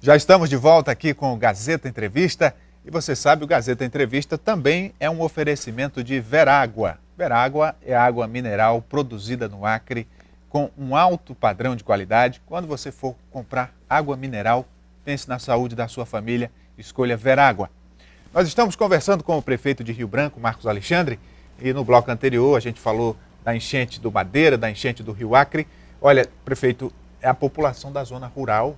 Já estamos de volta aqui com o Gazeta Entrevista e você sabe, o Gazeta Entrevista também é um oferecimento de Verágua. Verágua é água mineral produzida no Acre com um alto padrão de qualidade. Quando você for comprar água mineral, pense na saúde da sua família, escolha Verágua. Nós estamos conversando com o prefeito de Rio Branco, Marcos Alexandre, e no bloco anterior a gente falou da enchente do Madeira, da enchente do Rio Acre. Olha, prefeito, é a população da zona rural,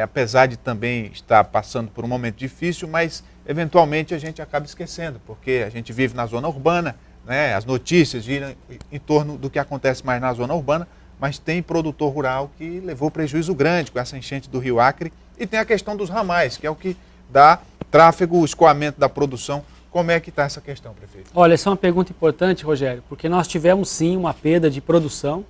apesar de também estar passando por um momento difícil, mas eventualmente a gente acaba esquecendo, porque a gente vive na zona urbana, né? As notícias giram em torno do que acontece mais na zona urbana, mas tem produtor rural que levou prejuízo grande com essa enchente do Rio Acre, e tem a questão dos ramais, que é o que dá tráfego, o escoamento da produção. Como é que está essa questão, prefeito? Olha, essa é uma pergunta importante, Rogério, porque nós tivemos sim uma perda de produção.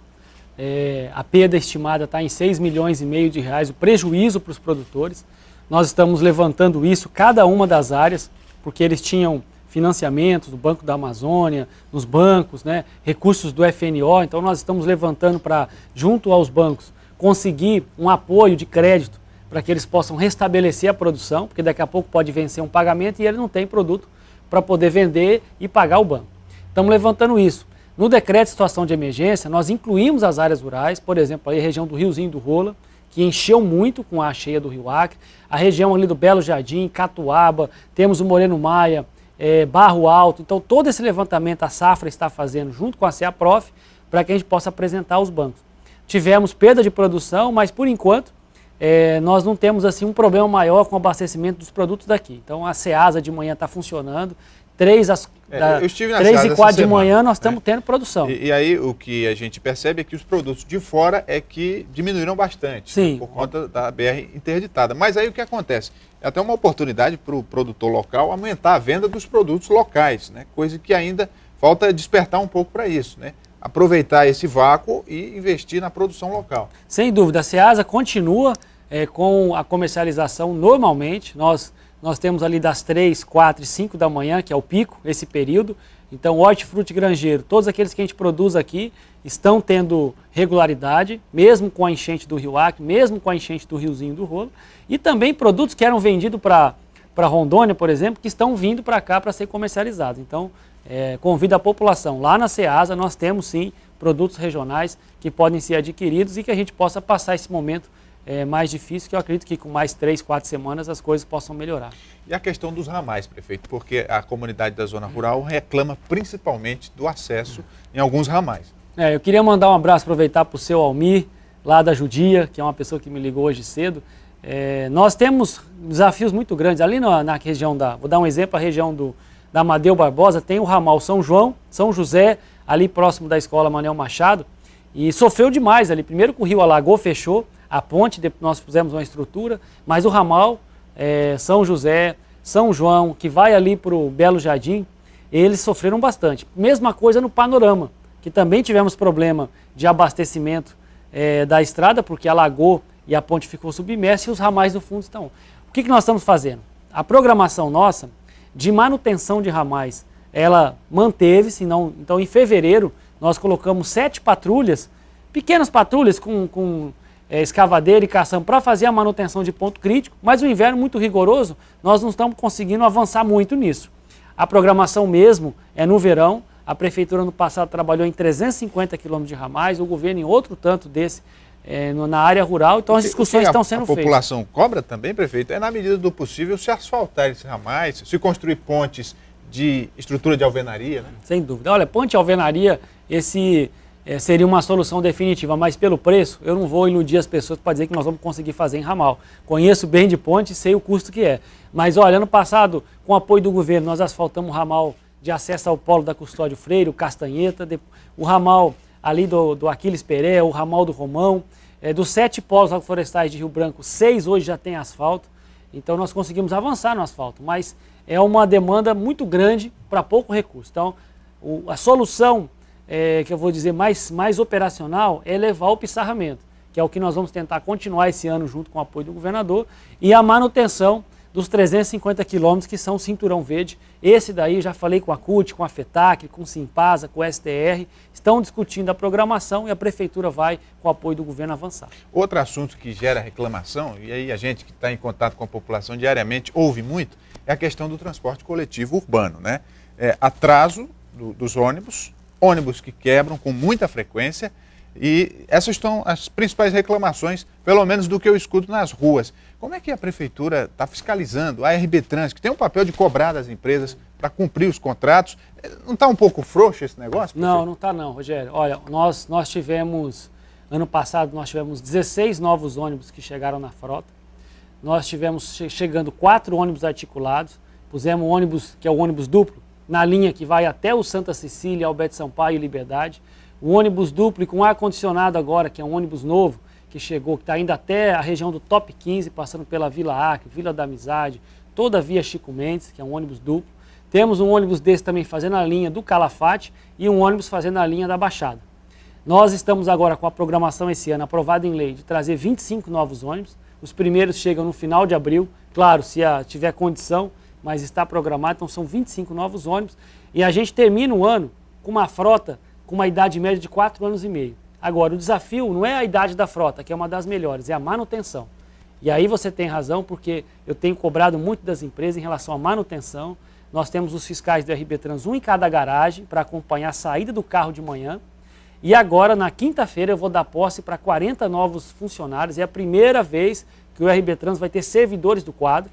A perda estimada está em 6,5 milhões de reais, o prejuízo para os produtores. Nós estamos levantando isso, cada uma das áreas, porque eles tinham financiamentos do Banco da Amazônia, nos bancos, né, recursos do FNO, então nós estamos levantando para, junto aos bancos, conseguir um apoio de crédito para que eles possam restabelecer a produção, porque daqui a pouco pode vencer um pagamento e ele não tem produto para poder vender e pagar o banco. Estamos levantando isso. No decreto de situação de emergência, nós incluímos as áreas rurais, por exemplo, a região do Riozinho do Rola, que encheu muito com a cheia do Rio Acre, a região ali do Belo Jardim, Catuaba, temos o Moreno Maia, Barro Alto. Então, todo esse levantamento a Safra está fazendo junto com a CEAPROF para que a gente possa apresentar aos bancos. Tivemos perda de produção, mas por enquanto nós não temos assim um problema maior com o abastecimento dos produtos daqui. Então, a Ceasa de manhã está funcionando, 3 e 4 de manhã nós estamos tendo produção. E aí o que a gente percebe é que os produtos de fora é que diminuíram bastante. Sim. Por conta da BR interditada. Mas aí o que acontece? É até uma oportunidade para o produtor local aumentar a venda dos produtos locais, né? Coisa que ainda falta despertar um pouco para isso, né? Aproveitar esse vácuo e investir na produção local. Sem dúvida, a Ceasa continua com a comercialização normalmente. Nós temos ali das 3, 4 e 5 da manhã, que é o pico, esse período. Então, hortifruti granjeiro, todos aqueles que a gente produz aqui estão tendo regularidade, mesmo com a enchente do Rio Acre, mesmo com a enchente do Riozinho do Rolo. E também produtos que eram vendidos para Rondônia, por exemplo, que estão vindo para cá para ser comercializados. Então, convido a população. Lá na Ceasa nós temos sim produtos regionais que podem ser adquiridos e que a gente possa passar esse momento mais difícil, que eu acredito que com mais 3, 4 semanas as coisas possam melhorar. E a questão dos ramais, prefeito, porque a comunidade da zona rural reclama principalmente do acesso em alguns ramais. Eu queria mandar um abraço, aproveitar para o seu Almir, lá da Judia, que é uma pessoa que me ligou hoje cedo. Nós temos desafios muito grandes. Ali na região vou dar um exemplo, a região da Amadeu Barbosa, tem o ramal São João, São José, ali próximo da escola Manuel Machado, e sofreu demais ali. Primeiro que o rio alagou, fechou a ponte, nós fizemos uma estrutura, mas o ramal São José, São João, que vai ali para o Belo Jardim, eles sofreram bastante. Mesma coisa no Panorama, que também tivemos problema de abastecimento da estrada, porque alagou e a ponte ficou submersa e os ramais do fundo estão. O que nós estamos fazendo? A programação nossa de manutenção de ramais, ela manteve-se, então em fevereiro nós colocamos 7 patrulhas, pequenas patrulhas com escavadeira e caçamba para fazer a manutenção de ponto crítico, mas o inverno muito rigoroso, nós não estamos conseguindo avançar muito nisso. A programação mesmo é no verão, a prefeitura no passado trabalhou em 350 quilômetros de ramais, o governo em outro tanto desse na área rural, então as discussões estão sendo feitas. A população cobra também, prefeito, na medida do possível, se asfaltar esses ramais, se construir pontes de estrutura de alvenaria, né? Sem dúvida. Olha, ponte de alvenaria, seria uma solução definitiva, mas pelo preço, eu não vou iludir as pessoas para dizer que nós vamos conseguir fazer em ramal. Conheço bem de ponte e sei o custo que é. Mas olha, ano passado, com o apoio do governo, nós asfaltamos o ramal de acesso ao polo da Custódio Freire, o Castanheta, o ramal ali do Aquiles Peré, o ramal do Romão. Dos 7 polos agroflorestais de Rio Branco, 6 hoje já tem asfalto. Então nós conseguimos avançar no asfalto, mas é uma demanda muito grande para pouco recurso. Então a solução que eu vou dizer mais operacional é levar o pissarramento, que é o que nós vamos tentar continuar esse ano junto com o apoio do governador, e a manutenção dos 350 quilômetros que são o Cinturão Verde. Esse daí, já falei com a CUT, com a FETAC, com o Simpasa, com o STR, estão discutindo a programação e a Prefeitura vai, com o apoio do governo, avançar. Outro assunto que gera reclamação, e aí a gente que está em contato com a população diariamente ouve muito, é a questão do transporte coletivo urbano, né? Atraso dos ônibus que quebram com muita frequência, e essas são as principais reclamações, pelo menos do que eu escuto nas ruas. Como é que a Prefeitura está fiscalizando? A RB Trans, que tem um papel de cobrar das empresas para cumprir os contratos, não está um pouco frouxo esse negócio? Não, não está não, Rogério. Olha, nós tivemos, ano passado, nós tivemos 16 novos ônibus que chegaram na frota. Nós tivemos chegando 4 ônibus articulados, pusemos um ônibus, que é o ônibus duplo, na linha que vai até o Santa Cecília, Alberto Sampaio e Liberdade. O ônibus duplo e com ar-condicionado agora, que é um ônibus novo, que chegou, que está indo até a região do Top 15, passando pela Vila Acre, Vila da Amizade, toda a Via Chico Mendes, que é um ônibus duplo. Temos um ônibus desse também fazendo a linha do Calafate e um ônibus fazendo a linha da Baixada. Nós estamos agora com a programação esse ano, aprovada em lei, de trazer 25 novos ônibus. Os primeiros chegam no final de abril, claro, se tiver condição, mas está programado, então são 25 novos ônibus. E a gente termina o ano com uma frota com uma idade média de 4 anos e meio. Agora, o desafio não é a idade da frota, que é uma das melhores, é a manutenção. E aí você tem razão, porque eu tenho cobrado muito das empresas em relação à manutenção. Nós temos os fiscais do RB Trans, um em cada garagem, para acompanhar a saída do carro de manhã. E agora, na quinta-feira, eu vou dar posse para 40 novos funcionários. É a primeira vez que o RB Trans vai ter servidores do quadro.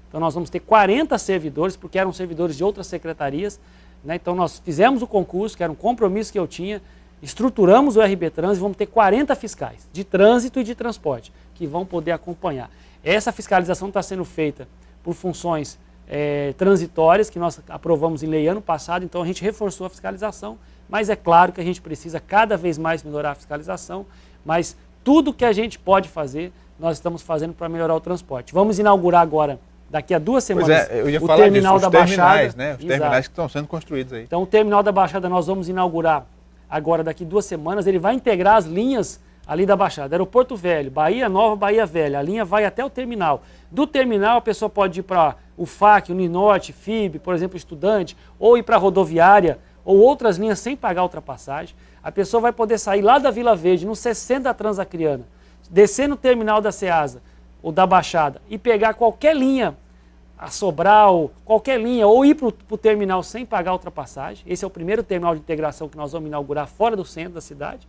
Então, nós vamos ter 40 servidores, porque eram servidores de outras secretarias, né? Então, nós fizemos o concurso, que era um compromisso que eu tinha, estruturamos o RB Trans e vamos ter 40 fiscais de trânsito e de transporte, que vão poder acompanhar. Essa fiscalização está sendo feita por funções transitórias, que nós aprovamos em lei ano passado, então a gente reforçou a fiscalização, mas é claro que a gente precisa cada vez mais melhorar a fiscalização, mas tudo que a gente pode fazer, nós estamos fazendo para melhorar o transporte. Vamos inaugurar agora, daqui a 2 semanas, eu ia o falar terminal disso, da Baixada. Né? Os terminais que estão sendo construídos aí. Então o terminal da Baixada nós vamos inaugurar agora daqui 2 semanas, ele vai integrar as linhas ali da Baixada, Aeroporto Velho, Bahia Nova, Bahia Velha, a linha vai até o terminal. Do terminal a pessoa pode ir para o FAC, Uninorte, FIB, por exemplo, Estudante, ou ir para a rodoviária, ou outras linhas sem pagar ultrapassagem. A pessoa vai poder sair lá da Vila Verde, no 60 Transacriana, descer no terminal da Ceasa, ou da Baixada, e pegar qualquer linha, a Sobral, qualquer linha, ou ir para o terminal sem pagar ultrapassagem. Esse é o primeiro terminal de integração que nós vamos inaugurar fora do centro da cidade.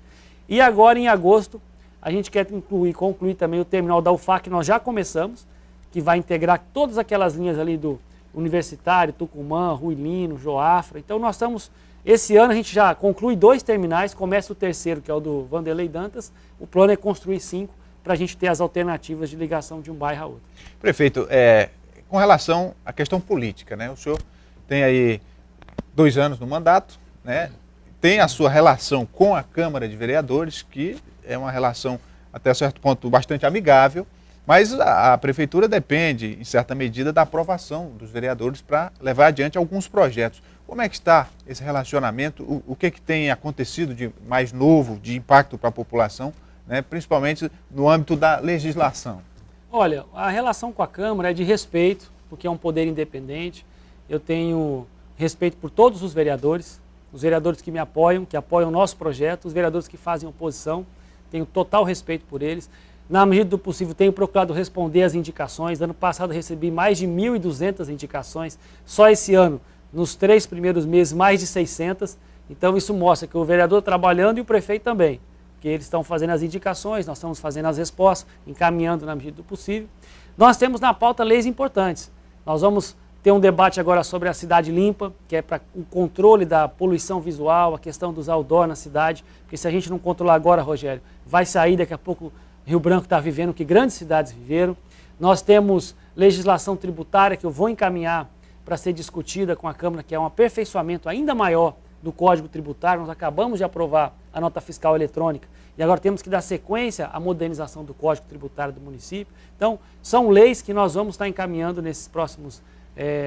E agora, em agosto, a gente quer concluir também o terminal da UFAC, que nós já começamos, que vai integrar todas aquelas linhas ali do Universitário, Tucumã, Ruilino, Joafra. Então nós estamos, esse ano a gente já conclui 2 terminais, começa o terceiro, que é o do Vanderlei Dantas. O plano é construir 5, para a gente ter as alternativas de ligação de um bairro a outro. Prefeito, com relação à questão política, né? O senhor tem aí 2 anos no mandato, né? Tem a sua relação com a Câmara de Vereadores, que é uma relação até certo ponto bastante amigável, mas a Prefeitura depende, em certa medida, da aprovação dos vereadores para levar adiante alguns projetos. Como é que está esse relacionamento? O que tem acontecido de mais novo, de impacto para a população, né? Principalmente no âmbito da legislação? Olha, a relação com a Câmara é de respeito, porque é um poder independente. Eu tenho respeito por todos os vereadores que me apoiam, que apoiam o nosso projeto, os vereadores que fazem oposição, tenho total respeito por eles. Na medida do possível, tenho procurado responder às indicações. Ano passado recebi mais de 1.200 indicações, só esse ano, nos 3 primeiros meses, mais de 600. Então isso mostra que o vereador trabalhando e o prefeito também, que eles estão fazendo as indicações, nós estamos fazendo as respostas, encaminhando na medida do possível. Nós temos na pauta leis importantes. Nós vamos ter um debate agora sobre a cidade limpa, que é para o controle da poluição visual, a questão dos outdoor na cidade, porque se a gente não controlar agora, Rogério, vai sair daqui a pouco. Rio Branco está vivendo o que grandes cidades viveram. Nós temos legislação tributária que eu vou encaminhar para ser discutida com a Câmara, que é um aperfeiçoamento ainda maior do Código Tributário. Nós acabamos de aprovar a nota fiscal eletrônica e agora temos que dar sequência à modernização do Código Tributário do município. Então, são leis que nós vamos estar encaminhando nesses próximos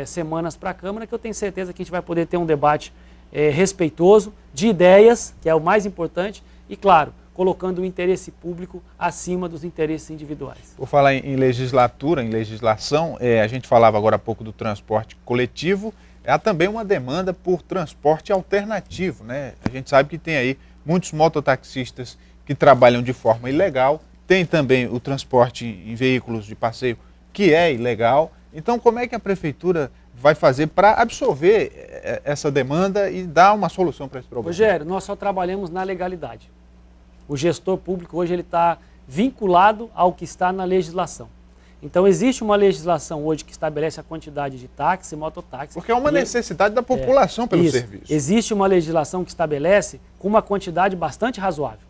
semanas para a Câmara, que eu tenho certeza que a gente vai poder ter um debate respeitoso, de ideias, que é o mais importante, e, claro, colocando o interesse público acima dos interesses individuais. Por falar em legislatura, em legislação, a gente falava agora há pouco do transporte coletivo, há também uma demanda por transporte alternativo, né? A gente sabe que tem aí muitos mototaxistas que trabalham de forma ilegal, tem também o transporte em veículos de passeio que é ilegal. Então, como é que a prefeitura vai fazer para absorver essa demanda e dar uma solução para esse problema? Rogério, nós só trabalhamos na legalidade. O gestor público hoje ele está vinculado ao que está na legislação. Então existe uma legislação hoje que estabelece a quantidade de táxi e mototáxi. Porque é uma necessidade da população pelo isso. serviço. Existe uma legislação que estabelece com uma quantidade bastante razoável.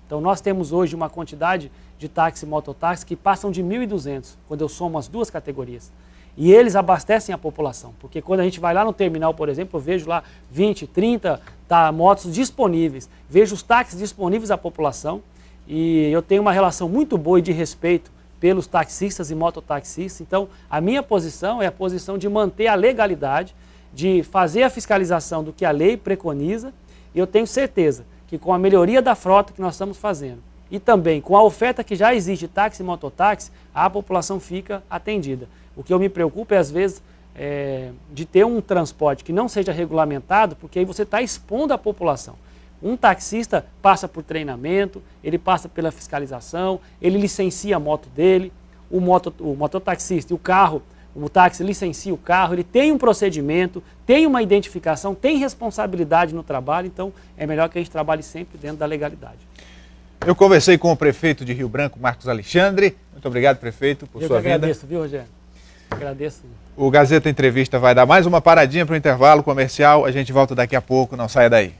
Então nós temos hoje uma quantidade de táxi e mototáxi que passam de 1.200, quando eu somo as duas categorias. E eles abastecem a população, porque quando a gente vai lá no terminal, por exemplo, eu vejo lá 20, 30 motos disponíveis, vejo os táxis disponíveis à população e eu tenho uma relação muito boa e de respeito pelos taxistas e mototaxistas. Então, a minha posição é a posição de manter a legalidade, de fazer a fiscalização do que a lei preconiza, e eu tenho certeza que com a melhoria da frota que nós estamos fazendo e também com a oferta que já existe de táxi e mototáxi, a população fica atendida. O que eu me preocupo é, às vezes, de ter um transporte que não seja regulamentado, porque aí você está expondo a população. Um taxista passa por treinamento, ele passa pela fiscalização, ele licencia a moto dele, o mototaxista e o táxi licencia o carro, ele tem um procedimento, tem uma identificação, tem responsabilidade no trabalho, então é melhor que a gente trabalhe sempre dentro da legalidade. Eu conversei com o prefeito de Rio Branco, Marcos Alexandre. Muito obrigado, prefeito, por sua vinda. Eu agradeço, viu, Rogério? Agradeço. O Gazeta Entrevista vai dar mais uma paradinha para o intervalo comercial. A gente volta daqui a pouco, não saia daí.